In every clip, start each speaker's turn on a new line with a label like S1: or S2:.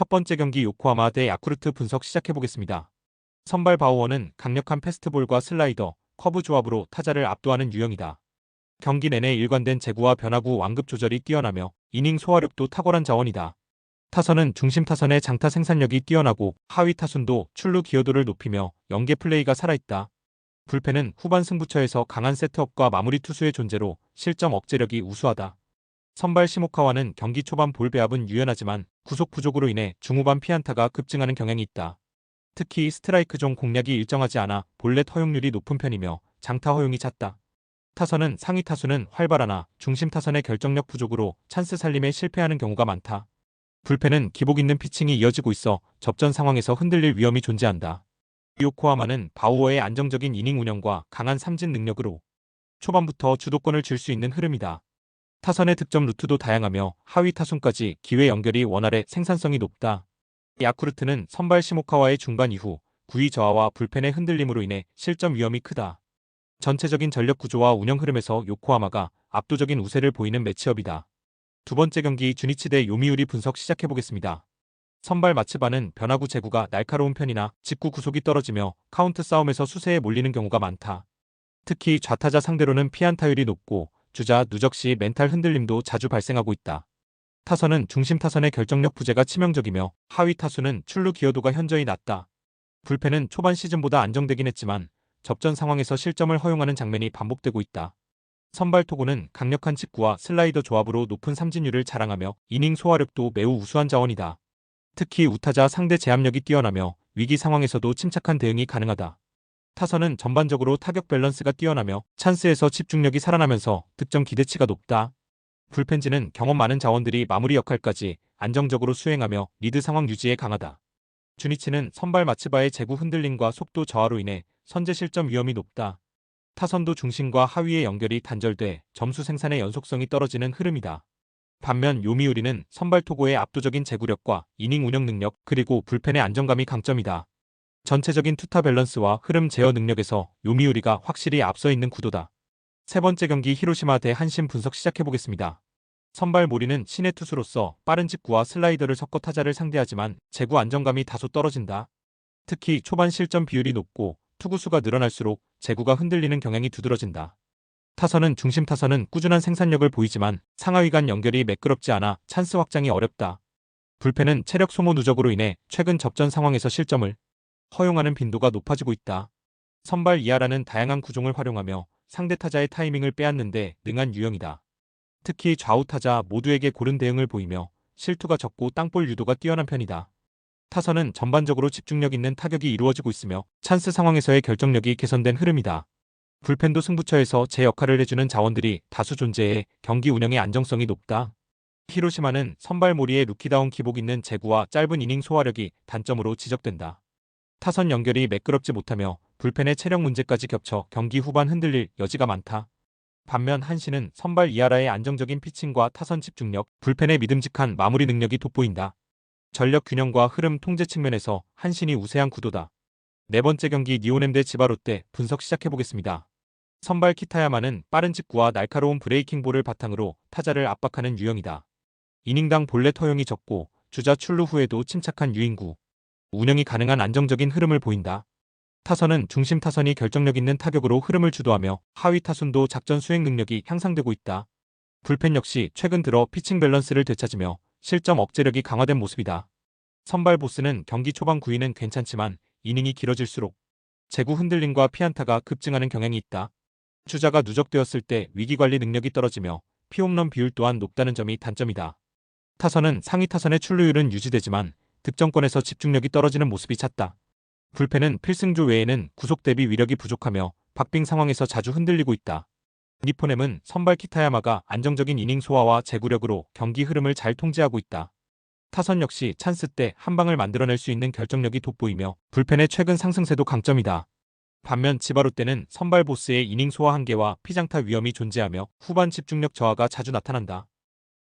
S1: 첫 번째 경기 요코하마 대 야쿠르트 분석 시작해보겠습니다. 선발 바우어는 강력한 패스트볼과 슬라이더, 커브 조합으로 타자를 압도하는 유형이다. 경기 내내 일관된 제구와 변화구 완급 조절이 뛰어나며 이닝 소화력도 탁월한 자원이다. 타선은 중심 타선의 장타 생산력이 뛰어나고 하위 타순도 출루 기여도를 높이며 연계 플레이가 살아있다. 불펜은 후반 승부처에서 강한 세트업과 마무리 투수의 존재로 실점 억제력이 우수하다. 선발 시모카와는 경기 초반 볼 배합은 유연하지만 구속 부족으로 인해 중후반 피안타가 급증하는 경향이 있다. 특히 스트라이크 존 공략이 일정하지 않아 볼넷 허용률이 높은 편이며 장타 허용이 잦다. 타선은 상위 타수는 활발하나 중심 타선의 결정력 부족으로 찬스 살림에 실패하는 경우가 많다. 불펜은 기복 있는 피칭이 이어지고 있어 접전 상황에서 흔들릴 위험이 존재한다. 요코하마는 바우어의 안정적인 이닝 운영과 강한 삼진 능력으로 초반부터 주도권을 쥘 수 있는 흐름이다. 타선의 득점 루트도 다양하며 하위 타순까지 기회 연결이 원활해 생산성이 높다. 야쿠르트는 선발 시모카와의 중반 이후 구위 저하와 불펜의 흔들림으로 인해 실점 위험이 크다. 전체적인 전력 구조와 운영 흐름에서 요코하마가 압도적인 우세를 보이는 매치업이다. 두 번째 경기 주니치 대 요미우리 분석 시작해보겠습니다. 선발 마츠바는 변화구 제구가 날카로운 편이나 직구 구속이 떨어지며 카운트 싸움에서 수세에 몰리는 경우가 많다. 특히 좌타자 상대로는 피안타율이 높고 주자 누적 시 멘탈 흔들림도 자주 발생하고 있다. 타선은 중심 타선의 결정력 부재가 치명적이며 하위 타수는 출루 기여도가 현저히 낮다. 불펜은 초반 시즌보다 안정되긴 했지만 접전 상황에서 실점을 허용하는 장면이 반복되고 있다. 선발 토고는 강력한 직구와 슬라이더 조합으로 높은 삼진율을 자랑하며 이닝 소화력도 매우 우수한 자원이다. 특히 우타자 상대 제압력이 뛰어나며 위기 상황에서도 침착한 대응이 가능하다. 타선은 전반적으로 타격 밸런스가 뛰어나며 찬스에서 집중력이 살아나면서 득점 기대치가 높다. 불펜진은 경험 많은 자원들이 마무리 역할까지 안정적으로 수행하며 리드 상황 유지에 강하다. 주니치는 선발 마츠바의 제구 흔들림과 속도 저하로 인해 선제 실점 위험이 높다. 타선도 중심과 하위의 연결이 단절돼 점수 생산의 연속성이 떨어지는 흐름이다. 반면 요미우리는 선발 토고의 압도적인 제구력과 이닝 운영 능력 그리고 불펜의 안정감이 강점이다. 전체적인 투타 밸런스와 흐름 제어 능력에서 요미우리가 확실히 앞서 있는 구도다. 세 번째 경기 히로시마 대 한신 분석 시작해보겠습니다. 선발 모리는 신의 투수로서 빠른 직구와 슬라이더를 섞어 타자를 상대하지만 제구 안정감이 다소 떨어진다. 특히 초반 실점 비율이 높고 투구수가 늘어날수록 제구가 흔들리는 경향이 두드러진다. 타선은 중심 타선은 꾸준한 생산력을 보이지만 상하위 간 연결이 매끄럽지 않아 찬스 확장이 어렵다. 불펜은 체력 소모 누적으로 인해 최근 접전 상황에서 실점을 허용하는 빈도가 높아지고 있다. 선발 이하라는 다양한 구종을 활용하며 상대 타자의 타이밍을 빼앗는데 능한 유형이다. 특히 좌우 타자 모두에게 고른 대응을 보이며 실투가 적고 땅볼 유도가 뛰어난 편이다. 타선은 전반적으로 집중력 있는 타격이 이루어지고 있으며 찬스 상황에서의 결정력이 개선된 흐름이다. 불펜도 승부처에서 제 역할을 해주는 자원들이 다수 존재해 경기 운영의 안정성이 높다. 히로시마는 선발 모리의 루키다운 기복 있는 제구와 짧은 이닝 소화력이 단점으로 지적된다. 타선 연결이 매끄럽지 못하며 불펜의 체력 문제까지 겹쳐 경기 후반 흔들릴 여지가 많다. 반면 한신은 선발 이하라의 안정적인 피칭과 타선 집중력, 불펜의 믿음직한 마무리 능력이 돋보인다. 전력 균형과 흐름 통제 측면에서 한신이 우세한 구도다. 네 번째 경기 니오넴 대 지바롯데 분석 시작해보겠습니다. 선발 키타야마는 빠른 직구와 날카로운 브레이킹 볼을 바탕으로 타자를 압박하는 유형이다. 이닝당 볼넷 허용이 적고 주자 출루 후에도 침착한 유인구, 운영이 가능한 안정적인 흐름을 보인다. 타선은 중심 타선이 결정력 있는 타격으로 흐름을 주도하며 하위 타순도 작전 수행 능력이 향상되고 있다. 불펜 역시 최근 들어 피칭 밸런스를 되찾으며 실점 억제력이 강화된 모습이다. 선발 보스는 경기 초반 구위는 괜찮지만 이닝이 길어질수록 제구 흔들림과 피안타가 급증하는 경향이 있다. 주자가 누적되었을 때 위기관리 능력이 떨어지며 피홈런 비율 또한 높다는 점이 단점이다. 타선은 상위 타선의 출루율은 유지되지만 득점권에서 집중력이 떨어지는 모습이 잦다. 불펜은 필승조 외에는 구속 대비 위력이 부족하며 박빙 상황에서 자주 흔들리고 있다. 니포넴은 선발 키타야마가 안정적인 이닝 소화와 제구력으로 경기 흐름을 잘 통제하고 있다. 타선 역시 찬스 때 한 방을 만들어낼 수 있는 결정력이 돋보이며 불펜의 최근 상승세도 강점이다. 반면 지바롯데는 선발 보스의 이닝 소화 한계와 피장타 위험이 존재하며 후반 집중력 저하가 자주 나타난다.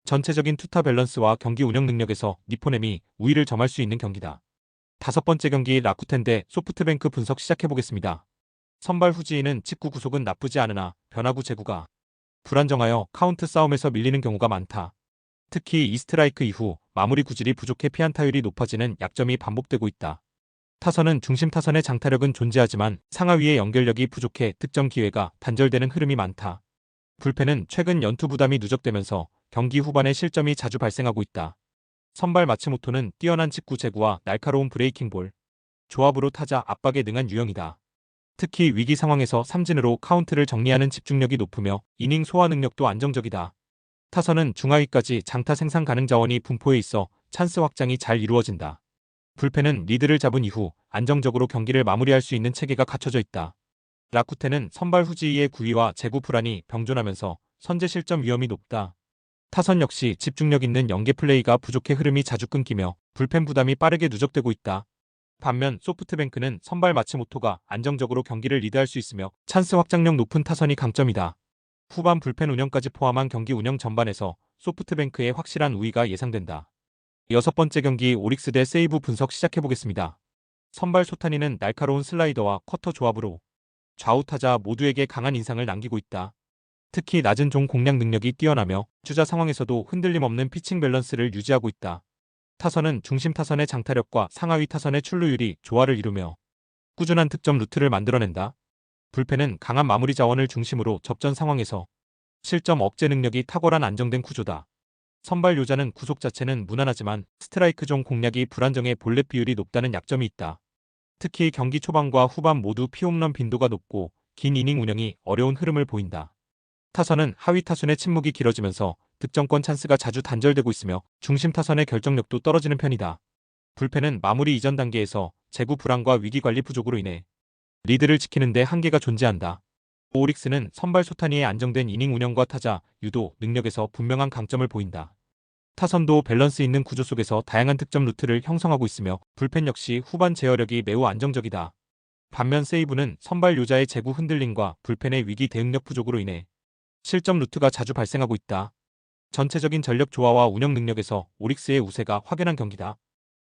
S1: 전체적인 투타 밸런스와 경기 운영 능력에서 니포넴이 우위를 점할 수 있는 경기다. 다섯 번째 경기 라쿠텐 대 소프트뱅크 분석 시작해보겠습니다. 선발 후지인은 직구 구속은 나쁘지 않으나 변화구 제구가 불안정하여 카운트 싸움에서 밀리는 경우가 많다. 특히 2스트라이크 이후 마무리 구질이 부족해 피안타율이 높아지는 약점이 반복되고 있다. 타선은 중심 타선의 장타력은 존재하지만 상하위의 연결력이 부족해 득점 기회가 단절되는 흐름이 많다. 불펜은 최근 연투 부담이 누적되면서 경기 후반에 실점이 자주 발생하고 있다. 선발 마츠모토는 뛰어난 직구 제구와 날카로운 브레이킹 볼 조합으로 타자 압박에 능한 유형이다. 특히 위기 상황에서 삼진으로 카운트를 정리하는 집중력이 높으며 이닝 소화 능력도 안정적이다. 타선은 중하위까지 장타 생산 가능 자원이 분포해 있어 찬스 확장이 잘 이루어진다. 불펜은 리드를 잡은 이후 안정적으로 경기를 마무리할 수 있는 체계가 갖춰져 있다. 라쿠텐은 선발 후지이의 구위와 제구 불안이 병존하면서 선제 실점 위험이 높다. 타선 역시 집중력 있는 연계 플레이가 부족해 흐름이 자주 끊기며 불펜 부담이 빠르게 누적되고 있다. 반면 소프트뱅크는 선발 마츠모토가 안정적으로 경기를 리드할 수 있으며 찬스 확장력 높은 타선이 강점이다. 후반 불펜 운영까지 포함한 경기 운영 전반에서 소프트뱅크의 확실한 우위가 예상된다. 여섯 번째 경기 오릭스 대 세이브 분석 시작해보겠습니다. 선발 소타니는 날카로운 슬라이더와 커터 조합으로 좌우 타자 모두에게 강한 인상을 남기고 있다. 특히 낮은 종 공략 능력이 뛰어나며 주자 상황에서도 흔들림 없는 피칭 밸런스를 유지하고 있다. 타선은 중심 타선의 장타력과 상하위 타선의 출루율이 조화를 이루며 꾸준한 득점 루트를 만들어낸다. 불펜은 강한 마무리 자원을 중심으로 접전 상황에서 실점 억제 능력이 탁월한 안정된 구조다. 선발 요자는 구속 자체는 무난하지만 스트라이크 존 공략이 불안정해 볼넷 비율이 높다는 약점이 있다. 특히 경기 초반과 후반 모두 피홈런 빈도가 높고 긴 이닝 운영이 어려운 흐름을 보인다. 타선은 하위 타순의 침묵이 길어지면서 득점권 찬스가 자주 단절되고 있으며 중심 타선의 결정력도 떨어지는 편이다. 불펜은 마무리 이전 단계에서 제구 불안과 위기 관리 부족으로 인해 리드를 지키는 데 한계가 존재한다. 오릭스는 선발 소타니의 안정된 이닝 운영과 타자 유도 능력에서 분명한 강점을 보인다. 타선도 밸런스 있는 구조 속에서 다양한 득점 루트를 형성하고 있으며 불펜 역시 후반 제어력이 매우 안정적이다. 반면 세이브는 선발 요자의 제구 흔들림과 불펜의 위기 대응력 부족으로 인해 실점 루트가 자주 발생하고 있다. 전체적인 전력 조화와 운영 능력에서 오릭스의 우세가 확연한 경기다.